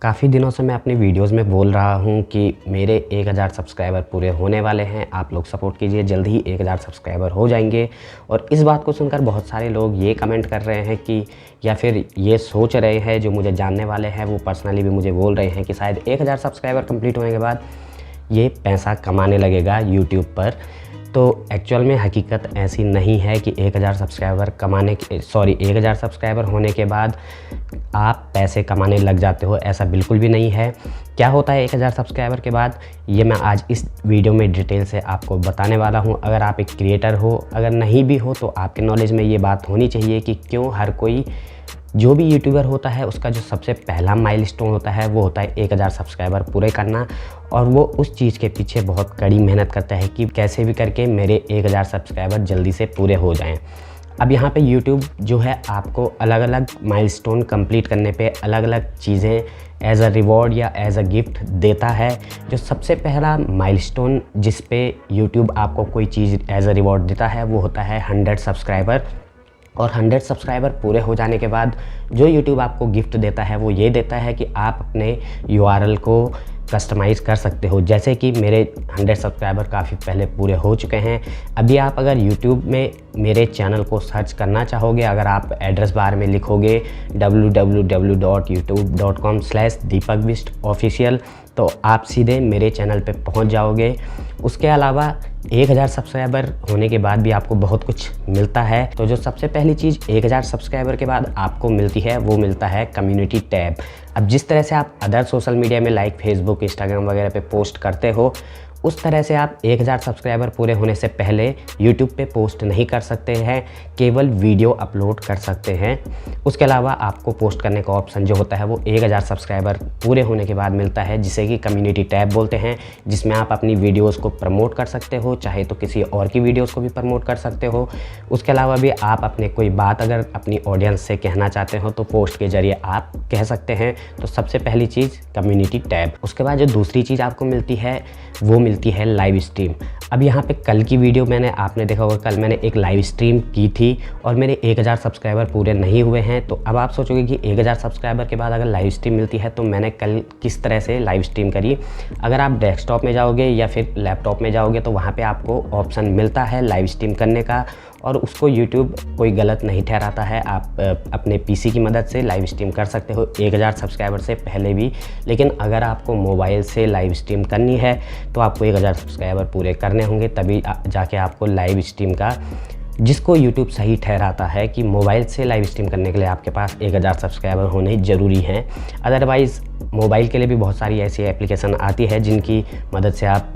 काफ़ी दिनों से मैं अपनी वीडियोस में बोल रहा हूँ कि मेरे 1000 सब्सक्राइबर पूरे होने वाले हैं। आप लोग सपोर्ट कीजिए, जल्द ही 1000 सब्सक्राइबर हो जाएंगे। और इस बात को सुनकर बहुत सारे लोग ये कमेंट कर रहे हैं कि या फिर ये सोच रहे हैं, जो मुझे जानने वाले हैं वो पर्सनली भी मुझे बोल रहे हैं कि शायद 1000 सब्सक्राइबर कंप्लीट होने के बाद ये पैसा कमाने लगेगा यूट्यूब पर। तो एक्चुअल में हकीकत ऐसी नहीं है कि 1000 सब्सक्राइबर 1000 सब्सक्राइबर होने के बाद आप पैसे कमाने लग जाते हो, ऐसा बिल्कुल भी नहीं है। क्या होता है 1000 सब्सक्राइबर के बाद, ये मैं आज इस वीडियो में डिटेल से आपको बताने वाला हूँ। अगर आप एक क्रिएटर हो, अगर नहीं भी हो, तो आपके नॉलेज में ये बात होनी चाहिए कि क्यों हर कोई जो भी यूट्यूबर होता है उसका जो सबसे पहला माइलस्टोन होता है वो होता है 1000 सब्सक्राइबर पूरे करना। और वो उस चीज़ के पीछे बहुत कड़ी मेहनत करता है कि कैसे भी करके मेरे 1000 सब्सक्राइबर जल्दी से पूरे हो जाएं। अब यहाँ पे यूट्यूब जो है आपको अलग अलग माइलस्टोन कंप्लीट करने पे अलग अलग चीज़ें एज अ रिवॉर्ड या एज अ गिफ्ट देता है। जो सबसे पहला माइलस्टोन जिस पे यूट्यूब आपको कोई चीज़ एज अ रिवॉर्ड देता है वो होता है 100 सब्सक्राइबर। और 100 सब्सक्राइबर पूरे हो जाने के बाद जो यूट्यूब आपको गिफ्ट देता है वो ये देता है कि आप अपने URL को कस्टमाइज़ कर सकते हो। जैसे कि मेरे 100 सब्सक्राइबर काफ़ी पहले पूरे हो चुके हैं। अभी आप अगर यूट्यूब में मेरे चैनल को सर्च करना चाहोगे, अगर आप एड्रेस बार में लिखोगे www.youtube.com/deepakbist official तो आप सीधे मेरे चैनल पे पहुंच जाओगे। उसके अलावा 1000 सब्सक्राइबर होने के बाद भी आपको बहुत कुछ मिलता है। तो जो सबसे पहली चीज़ 1000 सब्सक्राइबर के बाद आपको मिलती है वो मिलता है कम्युनिटी टैब। अब जिस तरह से आप अदर सोशल मीडिया में लाइक फेसबुक, इंस्टाग्राम वगैरह पे पोस्ट करते हो, उस तरह से आप 1000 सब्सक्राइबर पूरे होने से पहले यूट्यूब पे पोस्ट नहीं कर सकते हैं, केवल वीडियो अपलोड कर सकते हैं। उसके अलावा आपको पोस्ट करने का ऑप्शन जो होता है वो 1000 सब्सक्राइबर पूरे होने के बाद मिलता है, जिसे कि कम्युनिटी टैब बोलते हैं, जिसमें आप अपनी वीडियोस को प्रमोट कर सकते हो, चाहे तो किसी और की वीडियोस को भी प्रमोट कर सकते हो। उसके अलावा भी आप अपने कोई बात अगर अपनी ऑडियंस से कहना चाहते हो तो पोस्ट के ज़रिए आप कह सकते हैं। तो सबसे पहली चीज़ कम्युनिटी टैब। उसके बाद जो दूसरी चीज़ आपको मिलती है वो मिलती है लाइव स्ट्रीम। अब यहाँ पे कल की वीडियो आपने देखा होगा, कल मैंने एक लाइव स्ट्रीम की थी और मेरे 1000 सब्सक्राइबर पूरे नहीं हुए हैं। तो अब आप सोचोगे कि 1000 सब्सक्राइबर के बाद अगर लाइव स्ट्रीम मिलती है तो मैंने कल किस तरह से लाइव स्ट्रीम करी। अगर आप डेस्कटॉप में जाओगे या फिर लैपटॉप में जाओगे तो वहाँ पे आपको ऑप्शन मिलता है लाइव स्ट्रीम करने का, और उसको यूट्यूब कोई गलत नहीं ठहराता है। आप अपने PC की मदद से लाइव स्ट्रीम कर सकते हो 1000 सब्सक्राइबर से पहले भी। लेकिन अगर आपको मोबाइल से लाइव स्ट्रीम करनी है तो आपको 1000 सब्सक्राइबर पूरे करने होंगे, तभी जाके आपको लाइव स्ट्रीम का, जिसको यूट्यूब सही ठहराता है कि मोबाइल से लाइव स्ट्रीम करने के लिए आपके पास 1000 सब्सक्राइबर होने ज़रूरी हैं। अदरवाइज़ मोबाइल के लिए भी बहुत सारी ऐसी एप्लीकेशन आती है जिनकी मदद से आप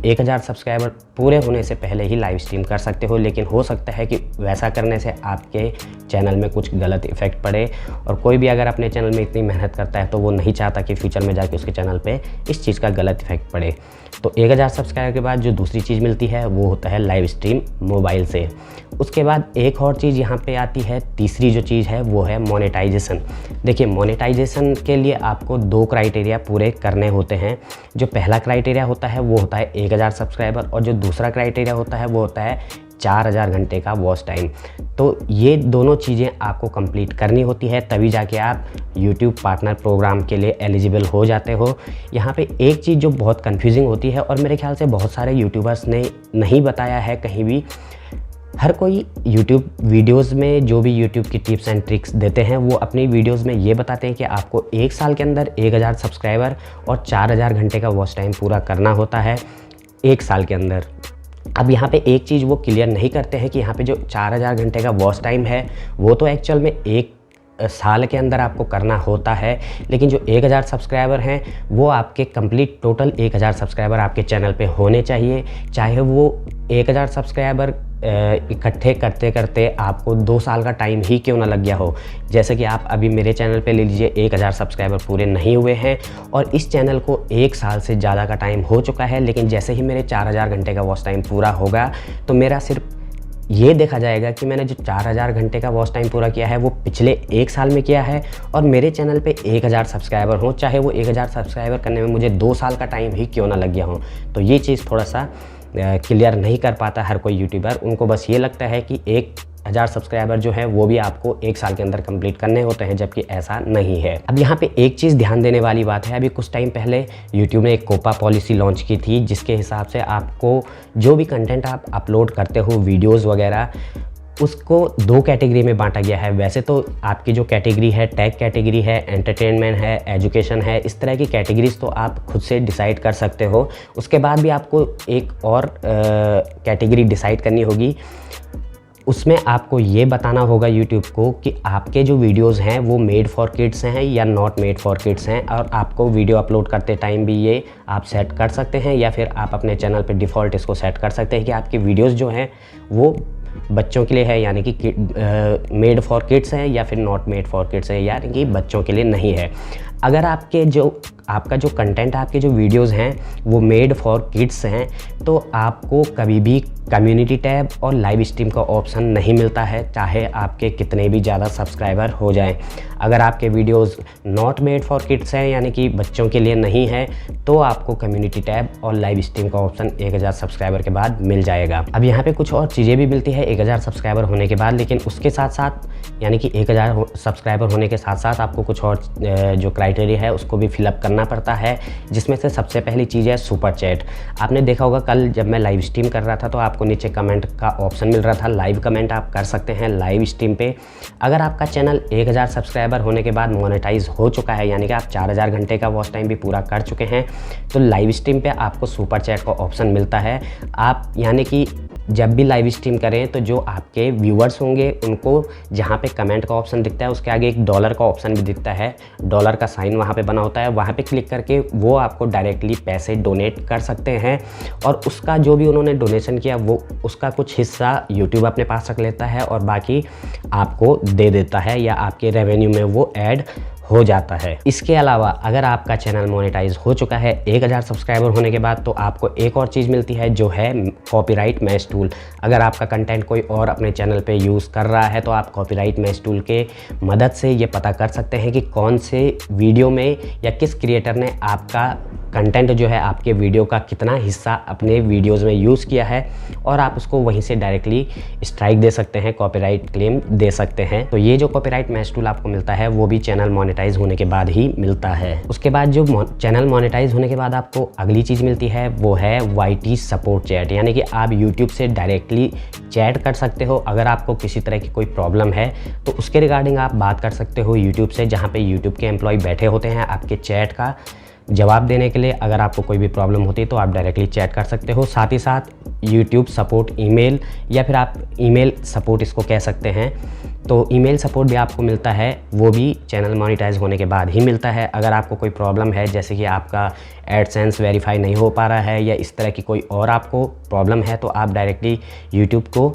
1000 सब्सक्राइबर पूरे होने से पहले ही लाइव स्ट्रीम कर सकते हो। लेकिन हो सकता है कि वैसा करने से आपके चैनल में कुछ गलत इफेक्ट पड़े, और कोई भी अगर अपने चैनल में इतनी मेहनत करता है तो वो नहीं चाहता कि फ्यूचर में जाके उसके चैनल पे इस चीज़ का गलत इफेक्ट पड़े। तो 1000 सब्सक्राइबर के बाद जो दूसरी चीज़ मिलती है वो होता है लाइव स्ट्रीम मोबाइल से। उसके बाद एक और चीज़ यहाँ पे आती है, तीसरी जो चीज़ है वो है मोनेटाइजेशन। देखिए, मोनेटाइजेशन के लिए आपको 2 क्राइटेरिया पूरे करने होते हैं। जो पहला क्राइटेरिया होता है वो होता है 1000 सब्सक्राइबर, और जो दूसरा क्राइटेरिया होता है वो होता है 4000 घंटे का वॉच टाइम। तो ये दोनों चीज़ें आपको कंप्लीट करनी होती है, तभी जाके आप YouTube पार्टनर प्रोग्राम के लिए एलिजिबल हो जाते हो। यहाँ पे एक चीज़ जो बहुत कंफ्यूजिंग होती है और मेरे ख्याल से बहुत सारे यूट्यूबर्स ने नहीं बताया है कहीं भी, हर कोई YouTube वीडियोस में जो भी YouTube की टिप्स एंड ट्रिक्स देते हैं वो अपनी वीडियोस में ये बताते हैं कि आपको 1 साल के अंदर 1000 सब्सक्राइबर और 4000 घंटे का वॉच टाइम पूरा करना होता है 1 साल के अंदर। अब यहाँ पे एक चीज़ वो क्लियर नहीं करते हैं कि यहाँ पे जो 4000 घंटे का वॉच टाइम है वो तो एक्चुअल में 1 साल के अंदर आपको करना होता है, लेकिन जो 1000 सब्सक्राइबर हैं वो आपके कंप्लीट टोटल 1000 सब्सक्राइबर आपके चैनल पे होने चाहिए। चाहे वो 1000 सब्सक्राइबर इकट्ठे करते करते आपको 2 साल का टाइम ही क्यों ना लग गया हो। जैसे कि आप अभी मेरे चैनल पे ले लीजिए, 1000 सब्सक्राइबर पूरे नहीं हुए हैं और इस चैनल को 1 साल से ज़्यादा का टाइम हो चुका है, लेकिन जैसे ही मेरे 4000 घंटे का वॉच टाइम पूरा होगा तो मेरा सिर्फ ये देखा जाएगा कि मैंने जो 4000 घंटे का वॉच टाइम पूरा किया है वो पिछले 1 साल में किया है, और मेरे चैनल पे 1000 सब्सक्राइबर हों, चाहे वो 1000 सब्सक्राइबर करने में मुझे 2 साल का टाइम ही क्यों ना लग गया हो। तो ये चीज़ थोड़ा सा क्लियर नहीं कर पाता हर कोई यूट्यूबर। उनको बस ये लगता है कि एक 1000 सब्सक्राइबर जो है वो भी आपको 1 साल के अंदर कंप्लीट करने होते हैं, जबकि ऐसा नहीं है। अब यहाँ पे एक चीज़ ध्यान देने वाली बात है, अभी कुछ टाइम पहले यूट्यूब ने एक कोपा पॉलिसी लॉन्च की थी, जिसके हिसाब से आपको जो भी कंटेंट आप अपलोड करते हो, वीडियोज़ वगैरह, उसको 2 कैटेगरी में बांटा गया है। वैसे तो आपकी जो कैटेगरी है, टेक कैटेगरी है, एंटरटेनमेंट है, एजुकेशन है, इस तरह की कैटेगरीज तो आप खुद से डिसाइड कर सकते हो। उसके बाद भी आपको एक और कैटेगरी डिसाइड करनी होगी। उसमें आपको ये बताना होगा यूट्यूब को कि आपके जो वीडियोस हैं वो मेड फॉर किड्स हैं या नॉट मेड फॉर किड्स हैं, और आपको वीडियो अपलोड करते टाइम भी ये आप सेट कर सकते हैं, या फिर आप अपने चैनल पे डिफ़ॉल्ट इसको सेट कर सकते हैं कि आपकी वीडियोस जो हैं वो बच्चों के लिए है, यानी कि मेड फॉर किड्स है, या फिर नॉट मेड फॉर किड्स है, यानी कि बच्चों के लिए नहीं है। अगर आपका जो कंटेंट, आपके जो वीडियोस हैं वो मेड फॉर किड्स हैं, तो आपको कभी भी कम्युनिटी टैब और लाइव स्ट्रीम का ऑप्शन नहीं मिलता है, चाहे आपके कितने भी ज़्यादा सब्सक्राइबर हो जाएं। अगर आपके videos not made for kids हैं, यानी कि बच्चों के लिए नहीं है, तो आपको कम्युनिटी टैब और लाइव स्ट्रीम का ऑप्शन 1000 सब्सक्राइबर के बाद मिल जाएगा। अब यहाँ पे कुछ और चीज़ें भी मिलती है 1000 सब्सक्राइबर होने के बाद, लेकिन उसके साथ साथ, यानी कि 1000 सब्सक्राइबर होने के साथ साथ आपको कुछ और जो क्राइटेरिया है उसको भी फिलअप करना पड़ता है, जिसमें से सबसे पहली चीज़ है सुपर चैट। आपने देखा होगा कल जब मैं लाइव स्ट्रीम कर रहा था तो आपको नीचे कमेंट का ऑप्शन मिल रहा था, लाइव कमेंट आप कर सकते हैं लाइव स्ट्रीम पे। अगर आपका चैनल 1000 सब्सक्राइबर होने के बाद मोनेटाइज हो चुका है, यानी कि आप 4000 घंटे का वॉच टाइम भी पूरा कर चुके हैं, तो लाइव स्ट्रीम पे आपको सुपर चैट का ऑप्शन मिलता है। आप यानी कि जब भी लाइव स्ट्रीम करें तो जो आपके व्यूअर्स होंगे उनको जहाँ पे कमेंट का ऑप्शन दिखता है उसके आगे एक डॉलर का ऑप्शन भी दिखता है, डॉलर का साइन वहाँ पे बना होता है, वहाँ पे क्लिक करके वो आपको डायरेक्टली पैसे डोनेट कर सकते हैं, और उसका जो भी उन्होंने डोनेशन किया वो उसका कुछ हिस्सा यूट्यूब अपने पास रख लेता है और बाकी आपको दे देता है, या आपके रेवेन्यू में वो ऐड हो जाता है। इसके अलावा अगर आपका चैनल मोनेटाइज हो चुका है 1000 सब्सक्राइबर होने के बाद, तो आपको एक और चीज़ मिलती है जो है कॉपीराइट मैच टूल। अगर आपका कंटेंट कोई और अपने चैनल पे यूज़ कर रहा है तो आप कॉपीराइट मैच टूल के मदद से ये पता कर सकते हैं कि कौन से वीडियो में या किस क्रिएटर ने आपका कंटेंट जो है, आपके वीडियो का कितना हिस्सा अपने वीडियोज़ में यूज़ किया है, और आप उसको वहीं से डायरेक्टली स्ट्राइक दे सकते हैं, कॉपीराइट क्लेम दे सकते हैं। तो ये जो कॉपीराइट मैच टूल आपको मिलता है वो भी चैनल मोनेटाइज होने के बाद ही मिलता है। उसके बाद जो चैनल मोनेटाइज होने के बाद आपको अगली चीज़ मिलती है वो है YT सपोर्ट चैट, यानी कि आप यूट्यूब से डायरेक्टली चैट कर सकते हो। अगर आपको किसी तरह की कोई प्रॉब्लम है तो उसके रिगार्डिंग आप बात कर सकते हो यूट्यूब से, जहाँ पे यूट्यूब के एम्प्लॉय बैठे होते हैं आपके चैट का जवाब देने के लिए। अगर आपको कोई भी प्रॉब्लम होती है तो आप डायरेक्टली चैट कर सकते हो। साथ ही साथ यूट्यूब सपोर्ट ईमेल, या फिर आप ईमेल सपोर्ट इसको कह सकते हैं, तो ईमेल सपोर्ट भी आपको मिलता है, वो भी चैनल मोनेटाइज होने के बाद ही मिलता है। अगर आपको कोई प्रॉब्लम है, जैसे कि आपका एडसेंस वेरीफाई नहीं हो पा रहा है या इस तरह की कोई और आपको प्रॉब्लम है, तो आप डायरेक्टली यूट्यूब को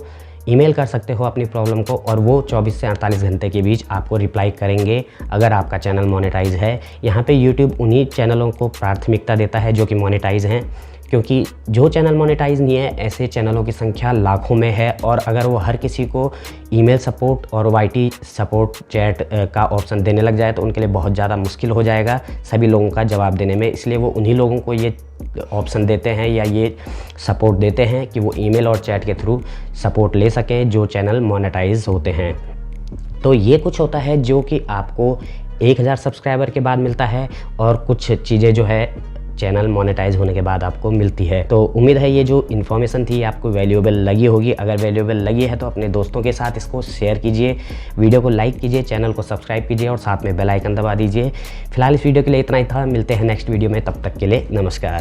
ईमेल कर सकते हो अपनी प्रॉब्लम को, और वो 24 से 48 घंटे के बीच आपको रिप्लाई करेंगे अगर आपका चैनल मोनेटाइज है। यहाँ पे यूट्यूब उन्हीं चैनलों को प्राथमिकता देता है जो कि मोनेटाइज हैं, क्योंकि जो चैनल मोनेटाइज नहीं है ऐसे चैनलों की संख्या लाखों में है, और अगर वो हर किसी को ईमेल सपोर्ट और YT सपोर्ट चैट का ऑप्शन देने लग जाए तो उनके लिए बहुत ज़्यादा मुश्किल हो जाएगा सभी लोगों का जवाब देने में। इसलिए वो उन्हीं लोगों को ये ऑप्शन देते हैं या ये सपोर्ट देते हैं कि वो ईमेल और चैट के थ्रू सपोर्ट ले सकें जो चैनल मोनेटाइज होते हैं। तो ये कुछ होता है जो कि आपको 1000 सब्सक्राइबर के बाद मिलता है, और कुछ चीज़ें जो है चैनल मोनेटाइज होने के बाद आपको मिलती है। तो उम्मीद है ये जो इन्फॉर्मेशन थी आपको वैल्यूएबल लगी होगी। अगर वैल्यूएबल लगी है तो अपने दोस्तों के साथ इसको शेयर कीजिए, वीडियो को लाइक कीजिए, चैनल को सब्सक्राइब कीजिए और साथ में बेल आइकन दबा दीजिए। फिलहाल इस वीडियो के लिए इतना ही था, मिलते हैं नेक्स्ट वीडियो में, तब तक के लिए नमस्कार।